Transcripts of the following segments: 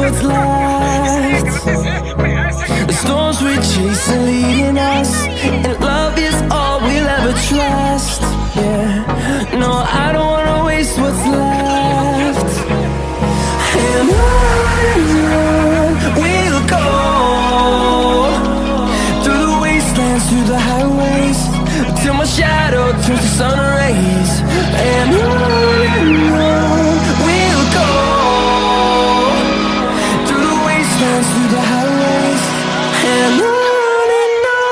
what's left. The storms we chase are leading us, and love is all we'll ever trust. Yeah, no, I don't wanna waste what's left. And on we'll go, through the wastelands, through the highways, till my shadow turns to sun rays. And on we'll go, through the wastelands, through the highways, and on we'll go.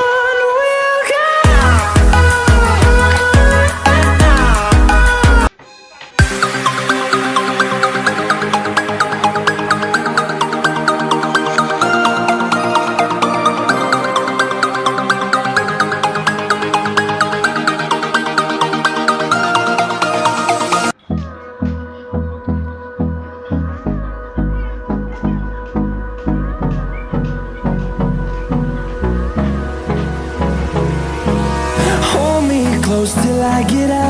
Hold me close till I get out.